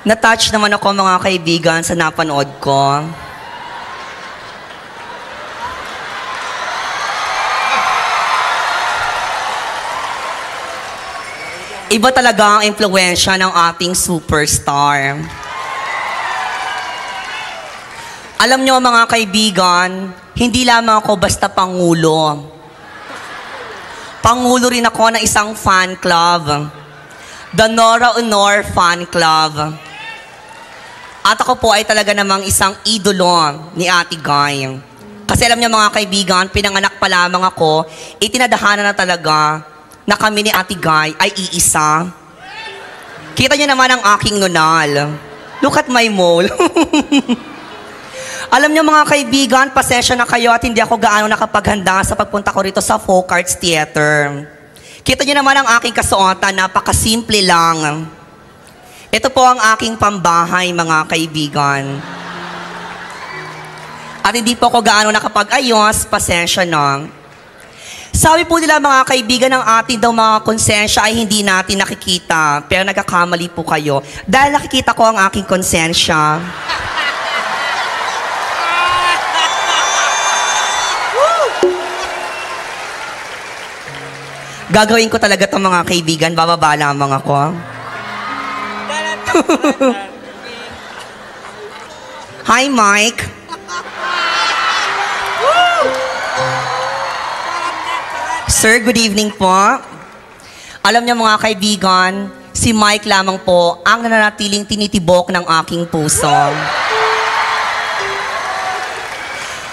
Na-touch naman ako mga kaibigan sa napanood ko. Iba talaga ang impluwensya ng ating superstar. Alam nyo mga kaibigan, hindi lamang ako basta pangulo. Pangulo rin ako ng isang fan club. The Nora Honor Fan Club. At ako po ay talaga namang isang idolo ni Ate Guy. Kasi alam niyo mga kaibigan, pinanganak pa lamang ako, itinadhana na talaga na kami ni Ate Guy ay iisa. Kita niyo naman ang aking nunal. Look at my mole. Alam niyo mga kaibigan, pasensya na kayo at hindi ako gaano nakapaghanda sa pagpunta ko rito sa Folk Arts Theater. Kita niyo naman ang aking kasuotan, napakasimple lang. Ito po ang aking pambahay, mga kaibigan. At hindi po ako gaano nakapag-ayos, pasensya na. Sabi po nila mga kaibigan, ng ating daw mga konsensya ay hindi natin nakikita. Pero nagkakamali po kayo. Dahil nakikita ko ang aking konsensya. Gagawin ko talaga itong mga kaibigan, bababa lamang ako. Hi, Mike. Sir, good evening po. Alam niyo mga kaibigan, si Mike lamang po ang nananatiling tinitibok ng aking puso.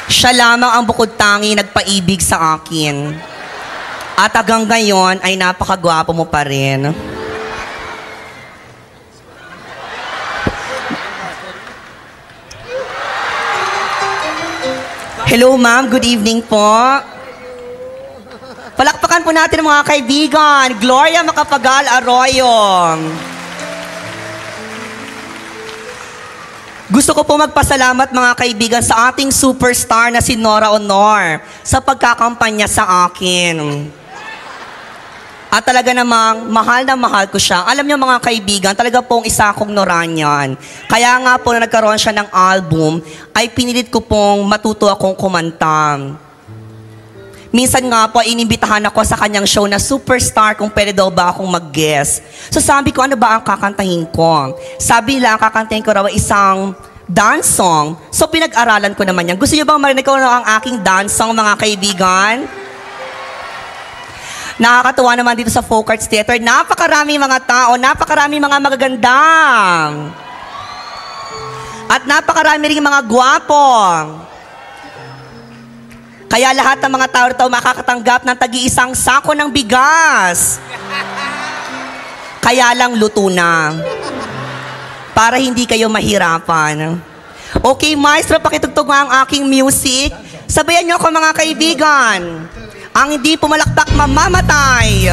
Siya lamang ang bukod tangi nagpaibig sa akin. At hanggang ngayon ay napakagwapo mo pa rin. Hello ma'am, good evening po. Palakpakan po natin mga kaibigan. Gloria Macapagal Arroyo. Gusto ko po magpasalamat mga kaibigan sa ating superstar na si Nora Honor sa pagkakampanya sa akin. At talaga namang mahal na mahal ko siya. Alam niyo mga kaibigan, talaga pong isa akong Noranian. Kaya nga po na nagkaroon siya ng album, ay pinilit ko pong matuto akong kumanta. Minsan nga po, inimbitahan ako sa kanyang show na superstar kung pwede daw ba akong mag-guest. So sabi ko, ano ba ang kakantahin ko? Sabi nila, ang kakantahin ko raw isang dance song. So pinag-aralan ko naman yan. Gusto niyo bang marinig ko ang aking dance song mga kaibigan? Nakakatuwa naman dito sa Folk Arts Theater. Napakarami mga tao, napakarami mga magaganda. At napakarami rin mga gwapo. Kaya lahat ng mga tao rito makakatanggap ng tagi-isang sako ng bigas. Kaya lang luto na. Para hindi kayo mahirapan. Okay, maestro, pakitugtog nga ang aking music. Sabayan niyo ako mga kaibigan. Ang hindi pumalakpak mamamatay.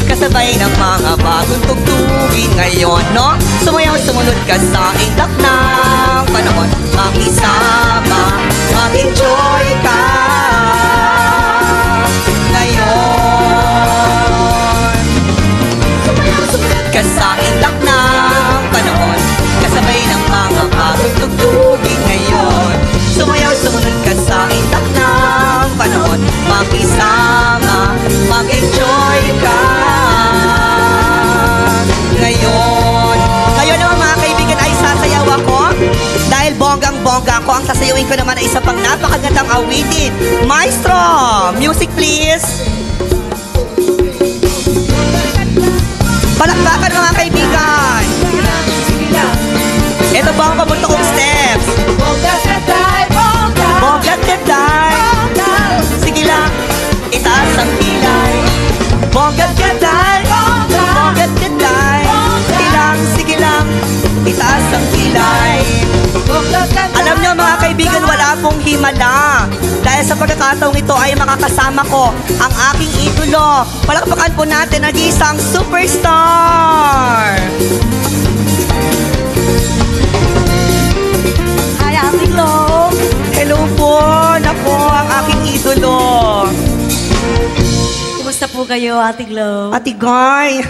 Kasabay ng mga bagong tugtugin ngayon, no? Sumayaw, sumunod ka sa itak ng panahon. Makisama, mag-enjoy ka ngayon. Sumayaw, sumunod ka sa itak ng panahon. Kasabay ng mga bagong tugtugin ngayon. Sumayaw, sumunod ka sa itak ng panahon. Makisama, mag-enjoy ka ngayon. Ngayon naman mga kaibigan ay sasayaw ako. Dahil bonggang-bongga ako, ang sasayawin ko naman ay isa pang napakagandang awitin. Maestro, music please. Palakpakan mga kaibigan. Ito po ang papunta kong steps. Bongga-gaday, bongga. Bongga-gaday. Sige lang, itaas ang kilay. Bongga-gaday, bongga. Bongga-gaday. Sige lang, itaas ang kilay. Alam niyo mga kaibigan, wala pong himala. Dahil sa pagkakataong ito ay makakasama ko ang aking idolo. Palakpakan po natin ang isang superstar. Hi, Ate Glo. Hello po, nako ang aking idolo. Kumusta po kayo, Ate Glo? Ate Guy.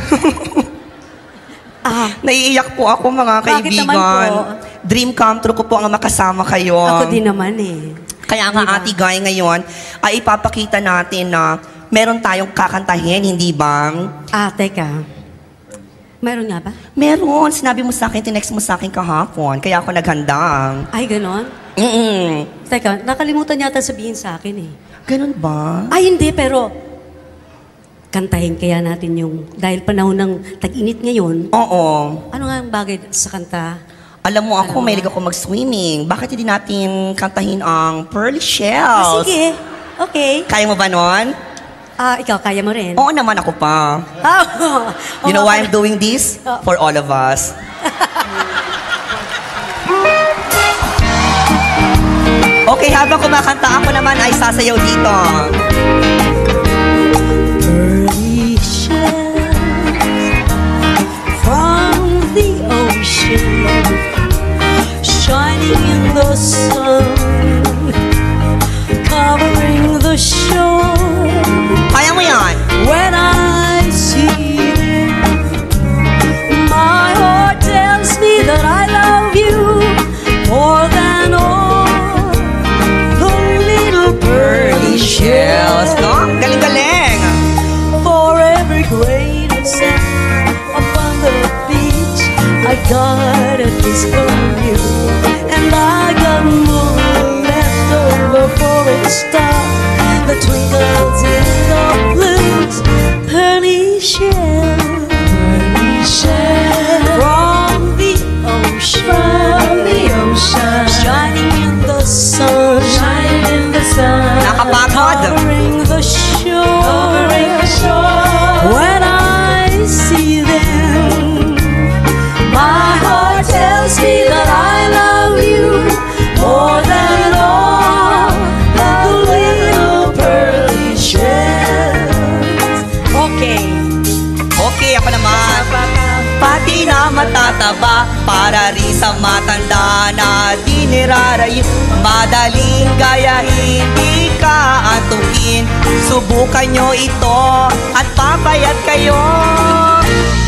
Naiiyak po ako mga kaibigan. Bakit naman po? Dream come true ko po ang makasama kayo. Ako din naman eh. Kaya nga Ate Guy ngayon ay ipapakita natin na meron tayong kakantahin, hindi ba? Teka. Meron nga ba? Meron. Sinabi mo sa akin, tinext mo sa akin kahapon. Kaya ako naghanda. Ay, ganon? Teka, nakalimutan yata sabihin sa akin eh. Ganon ba? Ay, hindi, pero kantahin kaya natin yung, dahil panahon ng tag-init ngayon, Oo. ano nga ang bagay sa kanta? Alam mo ako, Ano ba? mahilig ako mag-swimming. Bakit hindi natin kantahin ang Pearly Shells? Sige, okay. Kaya mo ba nun? Ikaw, kaya mo rin? Oo naman ako pa. You know why I'm doing this? For all of us. Okay, habang kumakanta ako naman ay sasayaw dito. Pearly shells from the ocean, shining in the sun, covering the shore. Kaya mo yan? When I see them, my heart tells me that I love you more than all the little pearly shells. No? Galing-galing. For every grain of sand upon the beach, I got a kiss from you, and I got more left over for each star that twinkles in the blues. Pearly shells, from the ocean, shining in the sun, Nakapagod. covering the shore. When I see them, my heart tells me that I love you more than all the little pearly shells. Okay. Okay, ako naman. Pati na matataba para rin sa matanda na di nirarayo. Madaling gayahin, di ka antukin. Subukan nyo ito at papayat kayo.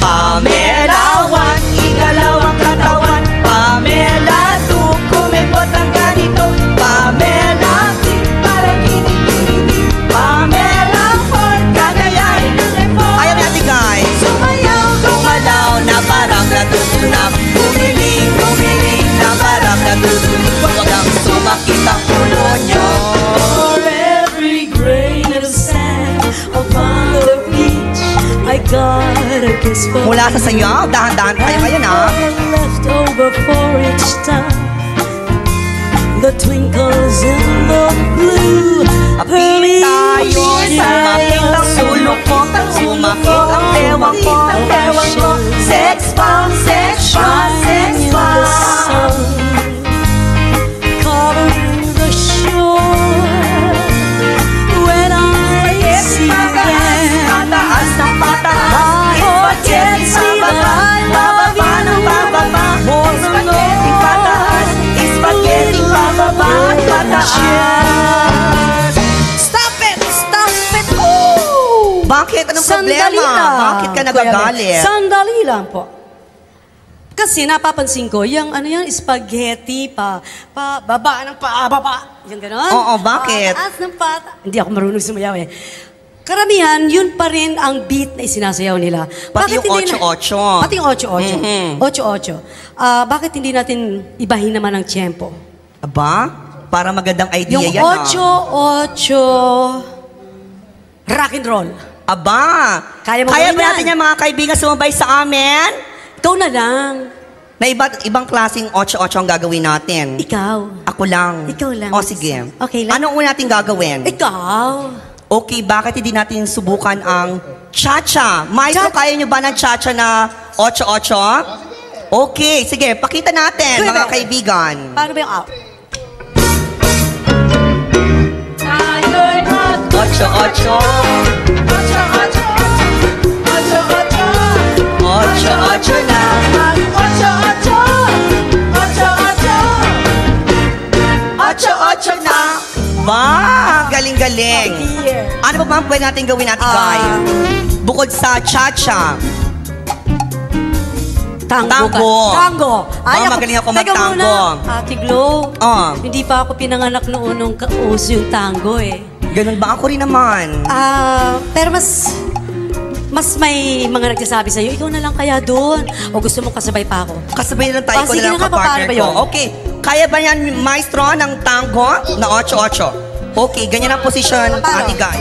Pamela, igalaw ang katawan. Pamela, kumipot ang ganito. Pamela, parang hindi. Pamela, gagayahin ng report. Ayaw natin guys. Sumayaw, gumalaw na parang natutunan. Gumiling na parang natutunan. Huwag ang sumakit ang ulo nyo. For every grain of sand upon the beach, I got a kiss for Mula sa sayaw, dahan-dahan tayo ngayon ha. left over for each time. The twinkles in the blue, Apili tayo, sumakit ang ulo ko. Sumakit ang bewang ko. Sex bomb, sex bomb, sex bomb. Covering the shore. When I see them, Pataas ng pataas. my heart tells me that I love you more than Spaghetti pataas. Spaghetti pababa at pataas. Stop it! Stop it! Oh! Bakit? Anong problema? Bakit ka nagagalit? Sandali lang po. Kasi napapansin ko, yung ano yan, spaghetti, baba ng baba. Yung gano'n? Oo, bakit? Taas ng pata. Hindi ako marunong sumayaw eh. Karamihan, yun pa rin ang beat na isinasayaw nila. Pati yung hindi 8-8. Pati yung 8-8. Mhm. 8-8. Bakit hindi natin ibahin naman ang tiyempo? Aba? Para magandang idea Yung yan 8-8 rock and roll. Aba? Kaya mo Kaya gawin ba yan? natin yung mga kaibigan sumabay sa amin? Ikaw na lang. Na ibang klaseng 8-8 ang gagawin natin. Ikaw. Ako lang. Ikaw lang. O sige. Okay lang. Anong una natin gagawin? Ikaw. Okay, bakit hindi natin subukan ang cha-cha? Maestro, kaya nyo ba ng cha-cha na 8-8? Okay, sige, pakita natin, Sige, mga sige. kaibigan. Paano ba yung out? Ocho na. Ba, galing-galing. Dear. Ano pa ba pwede natin gawin, Ate Guy? Bukod sa cha-cha. Tango. Tango. Ay, magaling ako Teka magtango. muna, Ate Glo. Hindi Hindi pa ako pinanganak noon nung uso yung tango eh. Ganun ba? Ako rin naman. Pero mas may mga nagsasabi sa'yo, ikaw na lang kaya doon. O gusto mong kasabay pa ako? Kasabay na lang tayo ko sige na lang na nga, kapartner paano ba ko. yun? Okay. Kaya ba yan, maestro, ng tango na 8-8? Okay, ganyan ang posisyon, Paano? Ate Guy.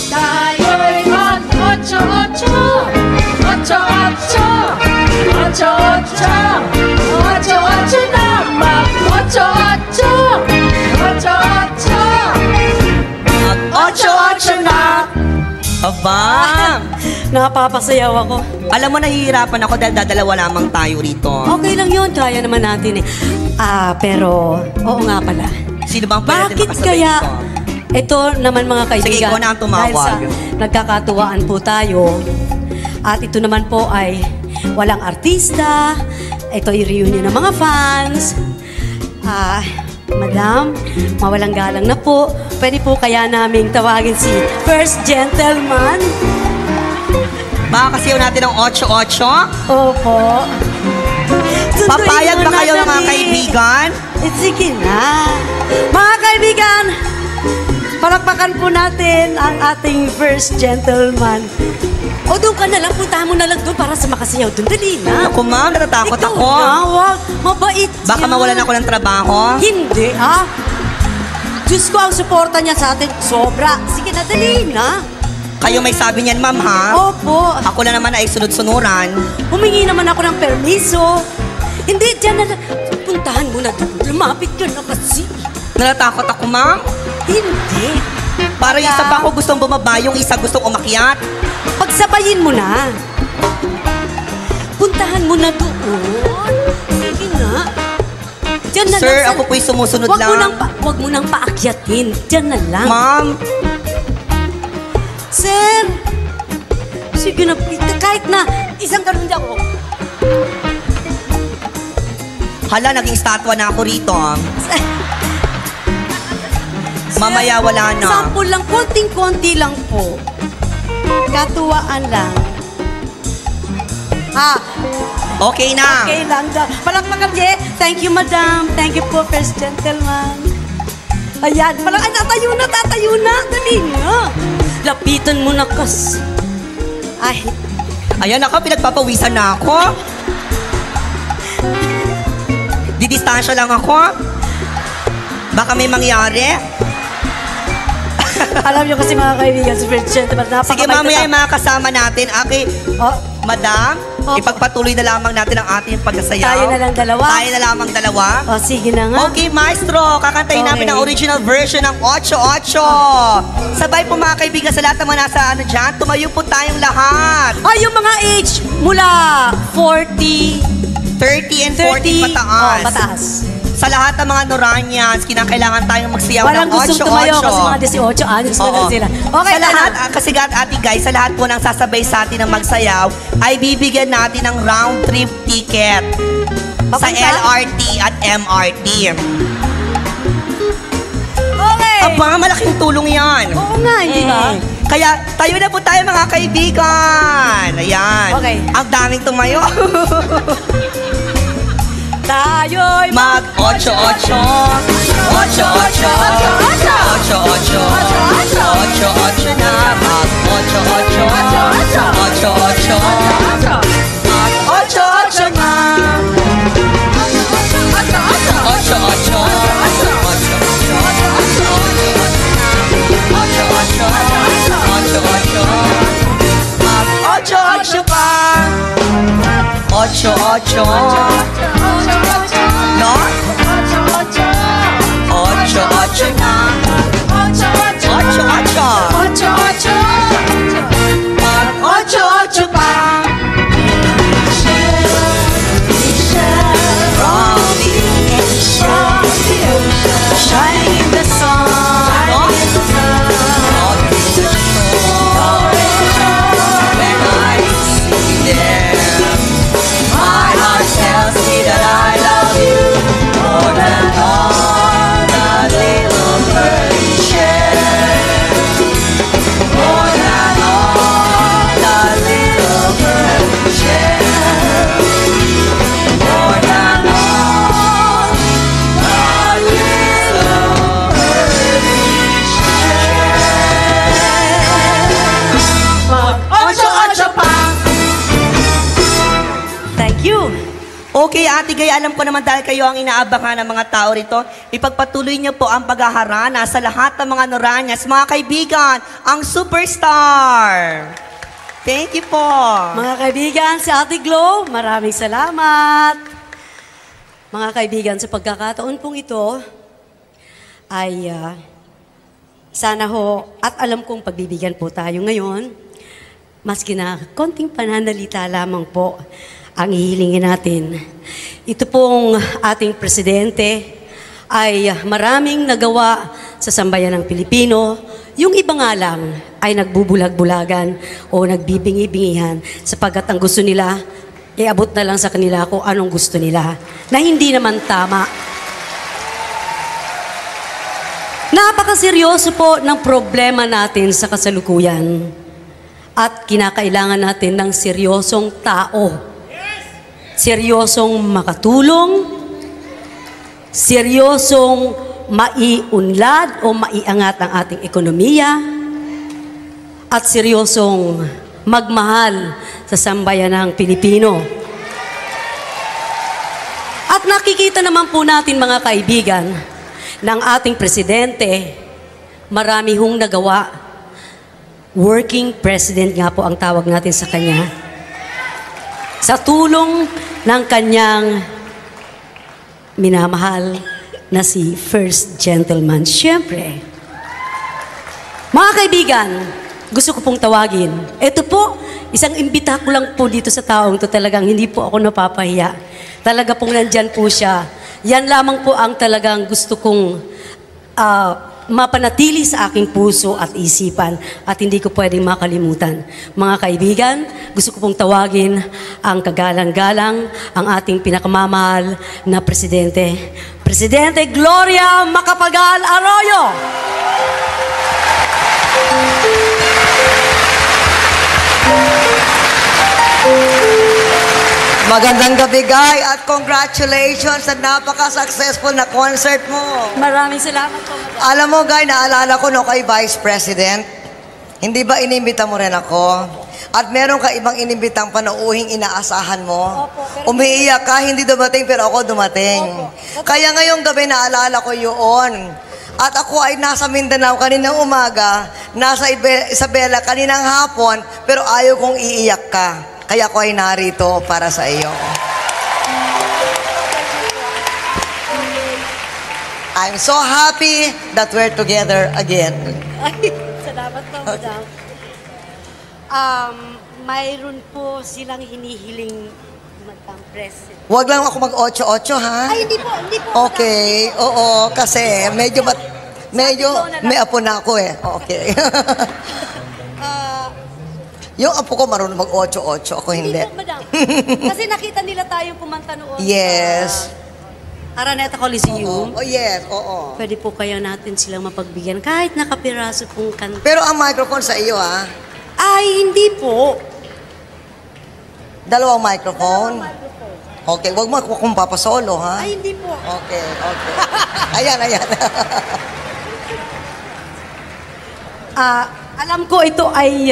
tayo'y mag-ocho-ocho. Ocho-ocho. Ocho-ocho. Ocho-ocho na mag-ocho-ocho. Ocho-ocho. Mag-8-8 na! Aba! Napapasayaw ako. Alam mo, nahihirapan ako dahil dadalawa lamang tayo rito. Okay lang yun, kaya naman natin eh. Pero, oo nga pala. Sino bang pwede natin Bakit makasabay kaya, dito? ito naman mga kaibigan, Sige, ikaw na ang tumawag. dahil sa nagkakatuwaan po tayo, at ito naman po ay walang artista, ito ay reunion ng mga fans. Madam, mawalang galang na po. Pwede po kaya naming tawagin si First Gentleman? Makakasiyaw natin ang 8-8? Opo. Sunduin Papayag mo ba na, kayo mga dali. kaibigan? Sige na. Mga kaibigan, palakpakan po natin ang ating First Gentleman. O doon ka na lang, puntahan mo na lang doon para sa makasayaw doon. Dali na. Ako ma'am, natatakot Ikaw ako. na, wag. Mabait Baka yan. mawalan ako ng trabaho. Hindi, ha? Diyos ko, ang suporta niya sa atin, sobra. Sige na, dali na. Kayo may sabi niyan, ma'am, ha? Opo. Ako na naman ay sunod-sunuran. Humingi naman ako ng permiso. Hindi, dyan na. Puntahan mo na doon. Lumapit ka na kasi. Natatakot ako, ma'am. Hindi. Para yung Kaya- isa pa ako gustong bumaba, yung isa gustong umakyat. Pagsabayin mo na. Puntahan mo na doon. Sige na. Diyan na Sir, lang. ako po'y sumusunod Wag mo lang. wag mo nang paakyatin. Diyan na lang. Ma'am, Sir! Sige na, kahit na isang ganun di ako. hala, naging statwa na ako rito. Mamaya wala na. Sample lang, konting-konti lang po. Katuwaan lang. Okay na. Okay lang daw. Palakpakan, Je. Thank you, madam. Thank you po, first gentleman. Ayan, tatayo na. Dali na. Lapitan mo na kas. Ay, Ayan ako, pinagpapawisan na ako. Didistansya lang ako. Baka may mangyari. alam niyo kasi mga kaibigan, si first gentleman, Sige, mamaya yung mga kasama natin. Okay, Oh, madam, Opo. ipagpatuloy na lamang natin ang ating pagsasayaw. Tayo na lang dalawa. Tayo na lamang dalawa. oh, sige na nga. Okay, maestro, kakantayin namin Okay. ang original version ng 8-8. Sabay po mga kaibigan sa lahat ng mga nasa dyan, tumayo po tayong lahat. Ay, yung mga age mula 40, 30 and 30, 40 pataas. Oh, pataas. Sa lahat ng mga Noranians, kinakailangan tayong magsiyaw Walang ng 8-8. gustong tumayo kasi mga 18 anos na lang sila. Okay, sa lahat, kasi ate guys, sa lahat po ng sasabay sa atin ng magsayaw, ay bibigyan natin ng round trip ticket sa Papunta? LRT at MRT. Okay. Aba, malaking tulong yan. Oo nga, hindi ba? Kaya tayo na po tayo mga kaibigan. Ayan. Okay. Ang daming tumayo. Tayo'y Mag 8-8. 8-8. 8-8. 8-8 na. Mag 8-8. 8-8. Mag 8-8 na. 8-8 pa. 8-8. No? 8-8 na. 8-8. Mag 8-8 pa. Shining in the sun. No? When I see them, my heart tells me that alam ko naman dahil kayo ang inaabangan ng mga tao rito, ipagpatuloy niyo po ang paghaharana sa lahat ng mga Noranyas. Mga kaibigan, ang superstar. Thank you po. Mga kaibigan, si Ate Glo, maraming salamat. Mga kaibigan, sa pagkakataon pong ito, ay sana ho, at alam kong pagbibigyan po tayo ngayon, maski na konting pananalita lamang po ang ihilingin natin. Ito pong ating presidente ay maraming nagawa sa sambayan ng Pilipino. Yung iba nga lang ay nagbubulag-bulagan o nagbibingi-bingihan sapagkat ang gusto nila, iabot na lang sa kanila kung anong gusto nila, na hindi naman tama. Napakaseryoso po ng problema natin sa kasalukuyan at kinakailangan natin ng seryosong tao. Seryosong makatulong, seryosong maiunlad o maiangat ang ating ekonomiya, at seryosong magmahal sa sambayan ng Pilipino. At nakikita naman po natin, mga kaibigan, ng ating presidente, marami hong nagawa. Working president nga po ang tawag natin sa kanya. Sa tulong ng kanyang minamahal na si First Gentleman. Siyempre, mga kaibigan, gusto ko pong tawagin. Ito po, isang imbita ko lang po dito sa taong to, talagang hindi po ako napapahiya. Talaga pong nandyan po siya. Yan lamang po ang talagang gusto kong mapanatili sa aking puso at isipan at hindi ko pwedeng makalimutan. Mga kaibigan, gusto ko pong tawagin ang kagalang-galang, ang ating pinakamamahal na presidente, Presidente Gloria Macapagal Arroyo. Magandang gabi, Guy, at congratulations sa napaka-successful na concert mo. Maraming salamat po. Alam mo, Guy, naalala ko no kay Vice President, hindi ba inimbita mo rin ako? At meron ka ibang inimbitang panauhing inaasahan mo? Opo, Umiiyak ka, hindi dumating, pero ako dumating. Opo. Kaya ngayong gabi naalala ko yun. At ako ay nasa Mindanao kaninang umaga, nasa Isabela kaninang hapon, pero ayaw kong iiyak ka. Kaya ako ay narito para sa iyo. I'm so happy that we're together again. Ay, salamat po, madam. Mayroon po silang hinihiling, Madam President. Huwag lang ako mag-8-8, ha? Ay, hindi po, hindi po. Okay, oo, kasi medyo may apo na ako eh. Okay. Yung apo ko marunong mag-8-8, ako hindi. Hindi po, madam. Kasi nakita nila tayong kumanta noon. Yes. Sa Araneta Coliseum. Oh, yes, oo. Pwede po kaya natin silang mapagbigyan kahit nakapiraso pong kanta. Pero ang microphone sa iyo, ha? Ay, hindi po. Dalawang microphone? Okay, wag mo ako kung papasolo, ha? Ay, hindi po. Okay, okay. Ayan, ayan. Alam ko ito ay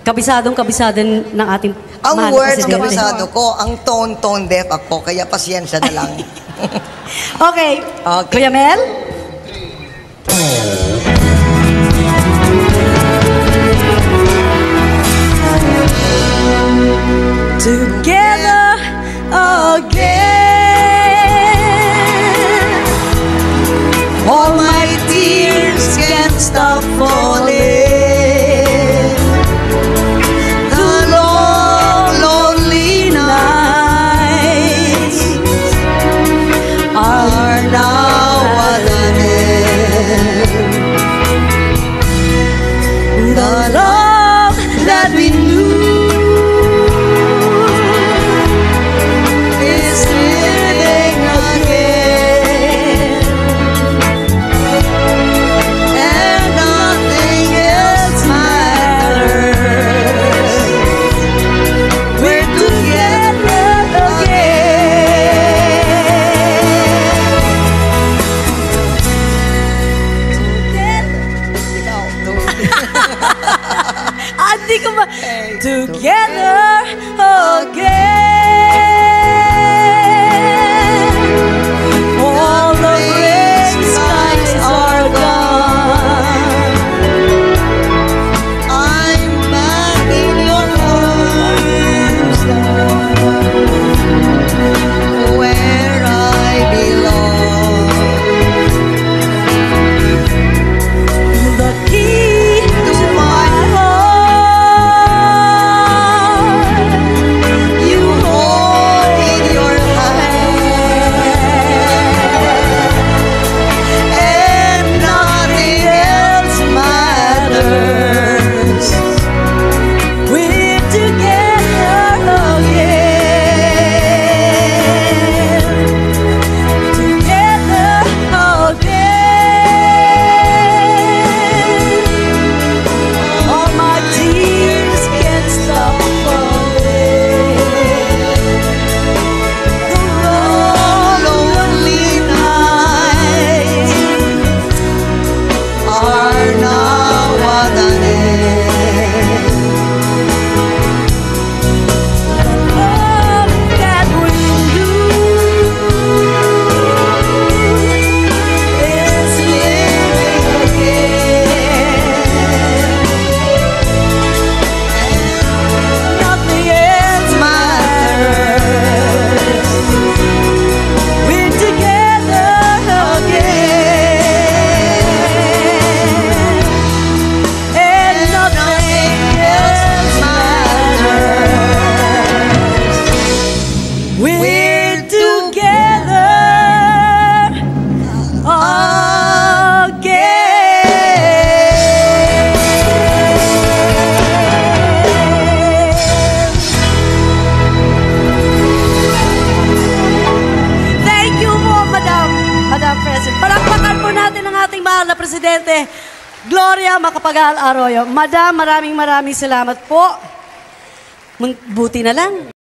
kabisado ng ating Ang mahal na words presidente. kabisado ko, ang tone deaf ako, kaya pasyensya na lang. Okay. Okay. Kuya Mel? Together again. All my tears can't stop falling. The long, lonely nights are now at an end. The love that we knew is living again, and nothing Presidente Gloria Macapagal Arroyo. Madam, maraming salamat po. Buti na lang,